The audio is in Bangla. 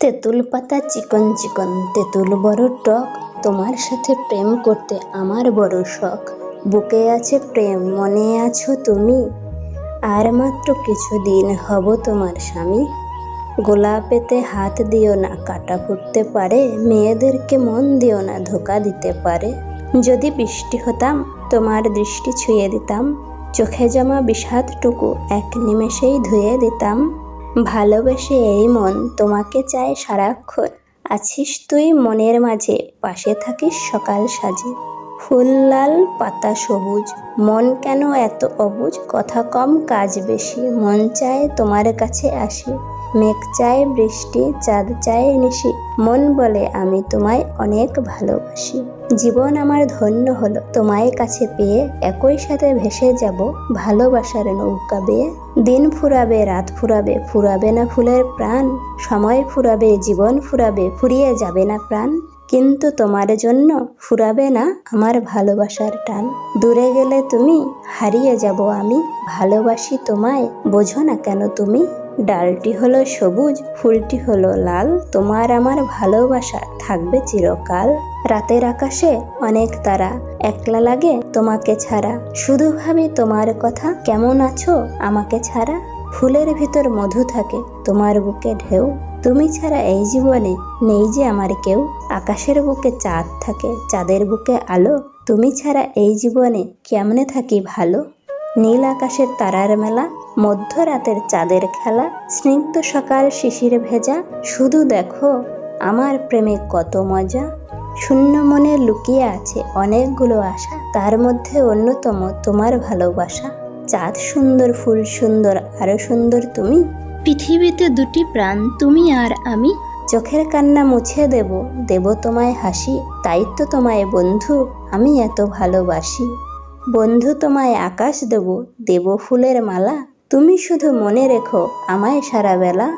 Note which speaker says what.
Speaker 1: তেঁতুল পাতা চিকন চিকন, তেঁতুল বড় টক, তোমার সাথে প্রেম করতে আমার বড় শখ। বুকে আছে প্রেম, মনে আছো তুমি, আর মাত্র কিছুদিন হব তোমার স্বামী। গোলাপেতে হাত দিও না, কাঁটা ফুটতে পারে, মেয়েদেরকে মন দিও না, ধোকা দিতে পারে। যদি বৃষ্টি হতাম, তোমার দৃষ্টি ছুঁয়ে দিতাম, চোখে জমা বিষাদটুকু এক নিমেষেই ধুয়ে দিতাম। ভালোবেসে এই মন তোমাকে চায় সারাক্ষণ, আছিস তুই মনের মাঝে, পাশে থাকিস সকাল সাজে। ফুল লাল পাতা সবুজ, মন কেন এত অবুঝ, কথা কম কাজ বেশি, মন চায় তোমার কাছে আসি। মেঘ চায় বৃষ্টি, চাঁদ চায় নিশি, মন বলে আমি তোমায় অনেক ভালোবাসি। জীবন আমার ধন্য হলো তোমায় কাছে পেয়ে, একই সাথে ভেসে যাব ভালোবাসার নৌকা বেয়ে। দিন ফুরাবে রাত ফুরাবে, ফুরাবে না ফুলের প্রাণ, সময় ফুরাবে জীবন ফুরাবে, ফুরিয়ে যাবে না প্রাণ। কিন্তু তোমার জন্য ফুরাবে না আমার ভালোবাসার টান। দূরে গেলে তুমি, হারিয়ে যাব আমি, ভালোবাসি তোমায়, বোঝো না কেন তুমি। ডালটি হলো সবুজ, ফুলটি হলো লাল, তোমার আমার ভালোবাসা থাকবে চিরকাল। রাতের আকাশে অনেক তারা, একলা লাগে তোমাকে ছাড়া, শুধু ভাবি তোমার কথা, কেমন আছো আমাকে ছাড়া। ফুলের ভিতর মধু থাকে, তোমার বুকে ঢেউ, তুমি ছাড়া এই জীবনে নেই যে আমার কেউ। আকাশের বুকে চাঁদ থাকে, চাঁদের বুকে আলো, তুমি ছাড়া এই জীবনে কেমনে থাকি ভালো। নীল আকাশের তারার মেলা, মধ্যরাতের চাঁদের খেলা, স্নিগ্ধ সকাল শিশির ভেজা, শুধু দেখো আমার প্রেমে কত মজা। শূন্য মনে লুকিয়ে আছে অনেকগুলো আশা, তার মধ্যে অন্যতম তোমার ভালোবাসা। চাঁদ সুন্দর, ফুল সুন্দর, আরো সুন্দর তুমি, পৃথিবীতে দুটি প্রাণ তুমি আর আমি। চোখের কান্না মুছে দেব, দেব তোমায় হাসি, তাই তো তোমায় বন্ধু আমি এত ভালোবাসি। বন্ধু তোমায় আকাশ দেব, দেব ফুলের মালা, তুমি শুধু মনে রেখো আমায় সারা বেলা।